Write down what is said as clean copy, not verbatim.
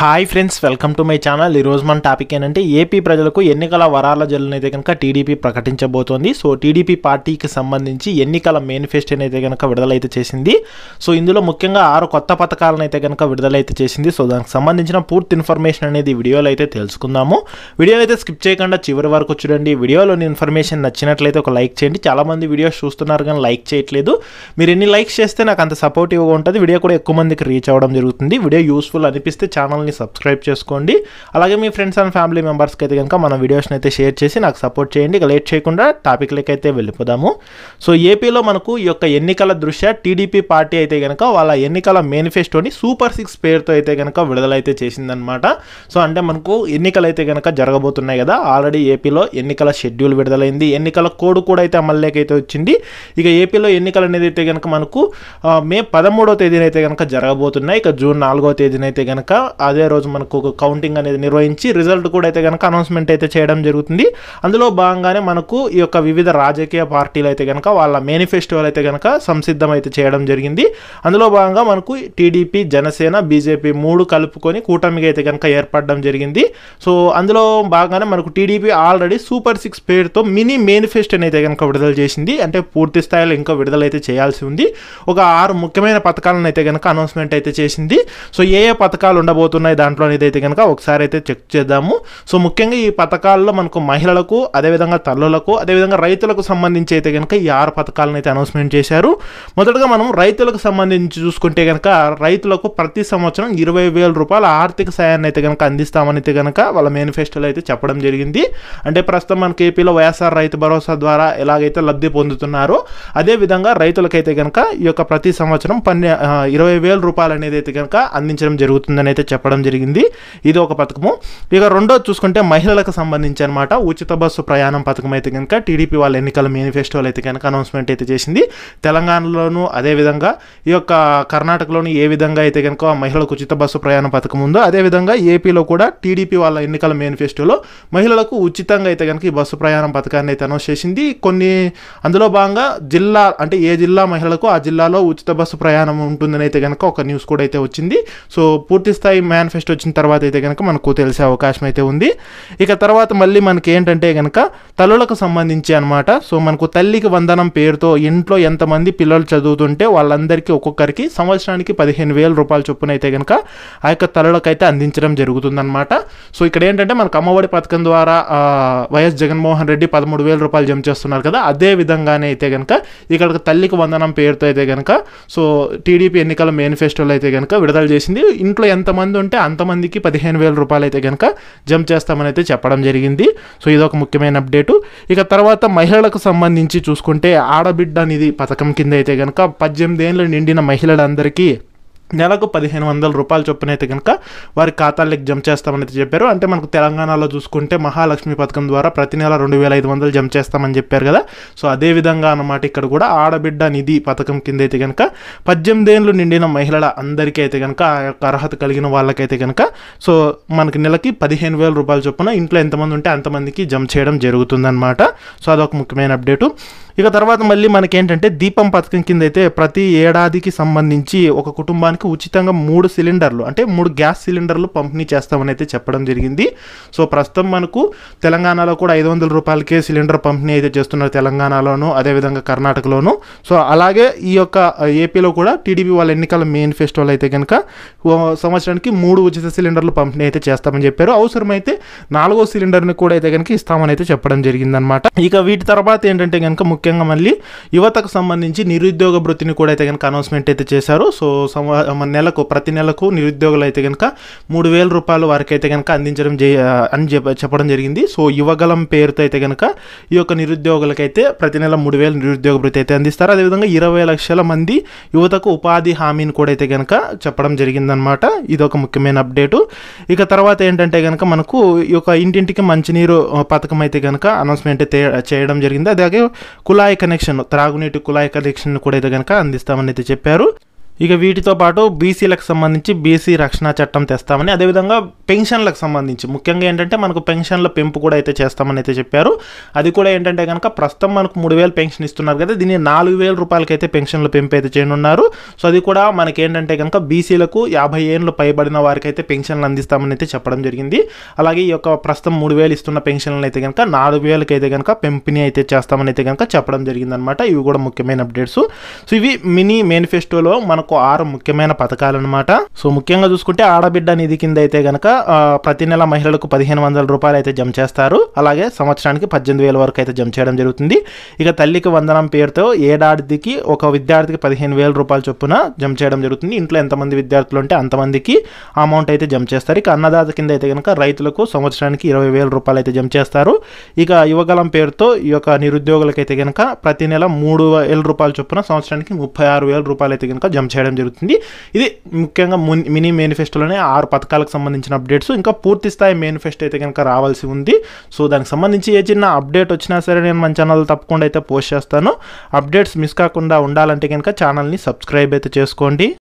Hi friends, welcome to my channel. ఈరోజు మన topic ఏంటంటే ఏపీ ప్రజలకు ఎన్నికల వరాల జల్లును అయితే కనుక టీడీపీ ప్రకటించబోతోంది. సో టీడీపీ పార్టీకి సంబంధించి ఎన్నికల మేనిఫెస్టోని అయితే కనుక విడుదలైతే చేసింది. సో ఇందులో ముఖ్యంగా 6 కొత్త పథకాలను అయితే కనుక విడుదలైతే చేసింది. సో దానికి సంబంధించిన పూర్తి ఇన్ఫర్మేషన్ అనేది వీడియోలో అయితే తెలుసుకుందాము. వీడియో అయితే స్కిప్ చేయకుండా చివరి వరకు చూడండి. వీడియోలోని ఇన్ఫర్మేషన్ నచ్చినట్లయితే ఒక లైక్ చేయండి. చాలామంది వీడియోస్ చూస్తున్నారు కానీ లైక్ చేయట్లేదు. మీరు ఎన్ని లైక్స్ చేస్తే నాకు అంత సపోర్టివ్గా ఉంటుంది. వీడియో కూడా ఎక్కువ మందికి రీచ్ అవ్వడం జరుగుతుంది. వీడియో యూస్ఫుల్ అనిపిస్తే ఛానల్ని సబ్స్క్రైబ్ చేసుకోండి. అలాగే మీ ఫ్రెండ్స్ అండ్ ఫ్యామిలీ మెంబర్స్కి అయితే కనుక మన వీడియోస్ని అయితే షేర్ చేసి నాకు సపోర్ట్ చేయండి. ఇక లేట్ చేయకుండా టాపిక్లకి అయితే వెళ్ళిపోదాము. సో ఏపీలో మనకు ఈ యొక్క ఎన్నికల దృష్ట్యా టీడీపీ పార్టీ అయితే కనుక వాళ్ళ ఎన్నికల మేనిఫెస్టోని సూపర్ 6 పేరుతో అయితే కనుక విడుదలైతే చేసిందనమాట. సో అంటే మనకు ఎన్నికలు అయితే కనుక జరగబోతున్నాయి కదా. ఆల్రెడీ ఏపీలో ఎన్నికల షెడ్యూల్ విడుదలైంది. ఎన్నికల కోడ్ కూడా అయితే అమల్లోకి అయితే వచ్చింది. ఇక ఏపీలో ఎన్నికలు అనేది అయితే కనుక మనకు మే 13వ తేదీన అయితే కనుక జరగబోతున్నాయి. ఇక జూన్ 4వ తేదీన అయితే కనుక అదే రోజు మనకు ఒక కౌంటింగ్ అనేది నిర్వహించి రిజల్ట్ కూడా అయితే కనుక అనౌన్స్మెంట్ అయితే చేయడం జరుగుతుంది. అందులో భాగంగానే మనకు ఈ యొక్క వివిధ రాజకీయ పార్టీలు అయితే కనుక వాళ్ళ మేనిఫెస్టోలు అయితే కనుక సంసిద్ధం అయితే చేయడం జరిగింది. అందులో భాగంగా మనకు టీడీపీ, జనసేన, బీజేపీ 3 కలుపుకొని కూటమిగా అయితే కనుక ఏర్పడడం జరిగింది. సో అందులో భాగంగానే మనకు టీడీపీ ఆల్రెడీ సూపర్ 6 పేరుతో మినీ మేనిఫెస్టోని అయితే కనుక విడుదల చేసింది. అంటే పూర్తి స్థాయిలో ఇంకా విడుదలైతే చేయాల్సి ఉంది. ఒక 6 ముఖ్యమైన పథకాలను అయితే కనుక అనౌన్స్మెంట్ అయితే చేసింది. సో ఏ పథకాలు ఉండబోతున్నాయి దాంట్లో అనేది అయితే కనుక ఒకసారి అయితే చెక్ చేద్దాము. సో ముఖ్యంగా ఈ పథకాల్లో మనకు మహిళలకు, అదేవిధంగా తల్లులకు, అదేవిధంగా రైతులకు సంబంధించి అయితే కనుక ఈ 6 పథకాలను అయితే అనౌన్స్మెంట్ చేశారు. మొదటగా మనం రైతులకు సంబంధించి చూసుకుంటే కనుక రైతులకు ప్రతి సంవత్సరం 20,000 రూపాయల ఆర్థిక సాయాన్ని అయితే కనుక అందిస్తామని అయితే కనుక వాళ్ళ మేనిఫెస్టోలో అయితే చెప్పడం జరిగింది. అంటే ప్రస్తుతం మనకి ఏపీలో వైఎస్ఆర్ రైతు భరోసా ద్వారా ఎలాగైతే లబ్ధి పొందుతున్నారో అదేవిధంగా రైతులకైతే కనుక ఈ యొక్క ప్రతి సంవత్సరం 20,000 రూపాయలు అనేది అయితే కనుక అందించడం జరుగుతుందని అయితే చెప్పడం జరిగింది. ఇది ఒక పథకము. ఇక రెండోది చూసుకుంటే మహిళలకు సంబంధించి అనమాట ఉచిత బస్సు ప్రయాణం పథకం అయితే కనుక టీడీపీ వాళ్ళ ఎన్నికల మేనిఫెస్టోలో అయితే కనుక అనౌన్స్మెంట్ అయితే చేసింది. తెలంగాణలోను అదేవిధంగా ఈ యొక్క కర్ణాటకలోని ఏ విధంగా అయితే కనుక మహిళలకు ఉచిత బస్సు ప్రయాణ పథకం ఉందో అదేవిధంగా ఏపీలో కూడా టీడీపీ వాళ్ళ ఎన్నికల మేనిఫెస్టోలో మహిళలకు ఉచితంగా అయితే కనుక ఈ బస్సు ప్రయాణం పథకాన్ని అయితే అనౌన్స్ చేసింది. అందులో భాగంగా జిల్లా అంటే ఏ జిల్లా మహిళలకు ఆ జిల్లాలో ఉచిత బస్సు ప్రయాణం ఉంటుందని అయితే కనుక ఒక న్యూస్ కూడా అయితే వచ్చింది. సో పూర్తి స్థాయి మేనిఫెస్టో వచ్చిన తర్వాత అయితే కనుక మనకు తెలిసే అవకాశం అయితే ఉంది. ఇక తర్వాత మళ్ళీ మనకి ఏంటంటే కనుక తల్లులకు సంబంధించి అనమాట. సో మనకు తల్లికి వందనం పేరుతో ఇంట్లో ఎంతమంది పిల్లలు చదువుతుంటే వాళ్ళందరికీ ఒక్కొక్కరికి సంవత్సరానికి 15,000 రూపాయల చొప్పున అయితే కనుక ఆ యొక్క తల్లులకైతే అందించడం జరుగుతుందన్నమాట. సో ఇక్కడ ఏంటంటే మనకు అమ్మఒడి పథకం ద్వారా వైఎస్ జగన్మోహన్ రెడ్డి 13,000 రూపాయలు జమ చేస్తున్నారు కదా. అదే విధంగానే అయితే కనుక ఇక్కడ తల్లికి వందనం పేరుతో అయితే కనుక సో టీడీపీ ఎన్నికల మేనిఫెస్టోలో అయితే కనుక విడుదల చేసింది. ఇంట్లో ఎంతమంది ఉంటే అంతమందికి 15,000 రూపాయలు అయితే కనుక జమ చేస్తామని అయితే చెప్పడం జరిగింది. సో ఇది ఒక ముఖ్యమైన అప్డేటు. ఇక తర్వాత మహిళలకు సంబంధించి చూసుకుంటే ఆడబిడ్డ నిధి పథకం కింద అయితే కనుక 18 ఏళ్ళు నిండిన మహిళలందరికీ నెలకు 1,500 రూపాయల చొప్పున అయితే కనుక వారి ఖాతాలకు జమ చేస్తామని అయితే చెప్పారు. అంటే మనకు తెలంగాణలో చూసుకుంటే మహాలక్ష్మి పథకం ద్వారా ప్రతి నెల 2,500 జమ చేస్తామని చెప్పారు కదా. సో అదే విధంగా అన్నమాట ఇక్కడ కూడా ఆడబిడ్డ నిధి పథకం కింద అయితే కనుక 18 ఏళ్ళు నిండిన మహిళల అందరికీ అయితే కనుక ఆ యొక్క అర్హత కలిగిన వాళ్ళకైతే కనుక సో మనకి నెలకి 15,000 రూపాయల చొప్పున ఇంట్లో ఎంతమంది ఉంటే అంతమందికి జమ చేయడం జరుగుతుందన్నమాట. సో అదొక ముఖ్యమైన అప్డేటు. ఇక తర్వాత మళ్ళీ మనకేంటంటే దీపం పథకం కింద అయితే ప్రతి ఏడాదికి సంబంధించి ఒక కుటుంబానికి ఉచితంగా 3 సిలిండర్లు అంటే 3 గ్యాస్ సిలిండర్లు పంపిణీ చేస్తామని అయితే చెప్పడం జరిగింది. సో ప్రస్తుతం మనకు తెలంగాణలో కూడా 500 రూపాయలకే సిలిండర్ పంపిణీ అయితే చేస్తున్నారు తెలంగాణలోను అదేవిధంగా కర్ణాటకలోను. సో అలాగే ఈ యొక్క ఏపీలో కూడా టీడీపీ వాళ్ళ ఎన్నికల మేనిఫెస్టోలో అయితే కనుక సంవత్సరానికి 3 ఉచిత సిలిండర్లు పంపిణీ అయితే చేస్తామని చెప్పారు. అవసరమైతే 4వ సిలిండర్ని కూడా అయితే కనుక ఇస్తామని అయితే చెప్పడం జరిగిందనమాట. ఇక వీటి తర్వాత ఏంటంటే కనుక ముఖ్యంగా మళ్ళీ యువతకు సంబంధించి నిరుద్యోగ భృతిని కూడా అయితే కనుక అనౌన్స్మెంట్ అయితే చేశారు. సో ప్రతి నెలకు నిరుద్యోగులు అయితే కనుక 3,000 రూపాయలు వారికి అయితే కనుక అందించడం అని చెప్పడం జరిగింది. సో యువగలం పేరుతో అయితే కనుక ఈ యొక్క నిరుద్యోగులకైతే ప్రతి నెల 3,000 నిరుద్యోగ భృతి అయితే అందిస్తారు. అదేవిధంగా 20 లక్షల మంది యువతకు ఉపాధి హామీని కూడా అయితే కనుక చెప్పడం జరిగిందనమాట. ఇది ఒక ముఖ్యమైన అప్డేటు. ఇక తర్వాత ఏంటంటే కనుక మనకు ఈ యొక్క ఇంటింటికి మంచినీరు పథకం అయితే కనుక అనౌన్స్మెంట్ చేయడం జరిగింది. అలాగే కుళాయి కనెక్షన్, త్రాగునీటి కుళాయి కనెక్షన్ కూడా అయితే కనుక అందిస్తామని అయితే చెప్పారు. ఇక వీటితో పాటు బీసీలకు సంబంధించి బీసీ రక్షణ చట్టం తెస్తామని, అదేవిధంగా పెన్షన్లకు సంబంధించి ముఖ్యంగా ఏంటంటే మనకు పెన్షన్ల పెంపు కూడా అయితే చేస్తామని అయితే చెప్పారు. అది కూడా ఏంటంటే కనుక ప్రస్తుతం మనకు 3,000 పెన్షన్ ఇస్తున్నారు కదా, దీన్ని 4,000 రూపాయలకి అయితే పెన్షన్ల పెంపు అయితే చేయనున్నారు. సో అది కూడా మనకి ఏంటంటే కనుక బీసీలకు 50 ఏళ్ళు పైబడిన వారికి అయితే పెన్షన్లు అందిస్తామని అయితే చెప్పడం జరిగింది. అలాగే ఈ యొక్క ప్రస్తుతం 3,000 ఇస్తున్న పెన్షన్లు అయితే కనుక 4,000కి అయితే కనుక పెంపుని అయితే చేస్తామని అయితే కనుక చెప్పడం జరిగిందనమాట. ఇవి కూడా ముఖ్యమైన అప్డేట్స్. సో ఇవి మినీ మేనిఫెస్టోలో మనకు 6 ముఖ్యమైన పథకాలు అనమాట. సో ముఖ్యంగా చూసుకుంటే ఆడబిడ్డ నిధి కింద అయితే కనుక ప్రతి నెల మహిళలకు 1,500 రూపాయలు అయితే జమ చేస్తారు. అలాగే సంవత్సరానికి 18,000 వరకు అయితే జమ చేయడం జరుగుతుంది. ఇక తల్లికి వందనం పేరుతో ఏడాదికి ఒక విద్యార్థికి 15,000 రూపాయల చొప్పున జమ చేయడం జరుగుతుంది. ఇంట్లో ఎంతమంది విద్యార్థులు ఉంటే అంతమందికి అమౌంట్ అయితే జమ చేస్తారు. ఇక అన్నదాత కింద అయితే కనుక రైతులకు సంవత్సరానికి 20,000 రూపాయలు అయితే జమ చేస్తారు. ఇక యువగలం పేరుతో ఈ యొక్క నిరుద్యోగులకైతే కనుక ప్రతి నెల 3,000 రూపాయల చొప్పున సంవత్సరానికి 36,000 రూపాయలు అయితే కనుక జమ చేయడం జరుగుతుంది. ఇది ముఖ్యంగా మినీ మేనిఫెస్టోలోనే 6 పథకాలకు సంబంధించిన అప్డేట్స్. ఇంకా పూర్తి స్థాయి మేనిఫెస్టో అయితే కనుక రావాల్సి ఉంది. సో దానికి సంబంధించి ఏ చిన్న అప్డేట్ వచ్చినా సరే నేను మన ఛానల్ తప్పకుండా అయితే పోస్ట్ చేస్తాను. అప్డేట్స్ మిస్ కాకుండా ఉండాలంటే కనుక ఛానల్ని సబ్స్క్రైబ్ అయితే చేసుకోండి.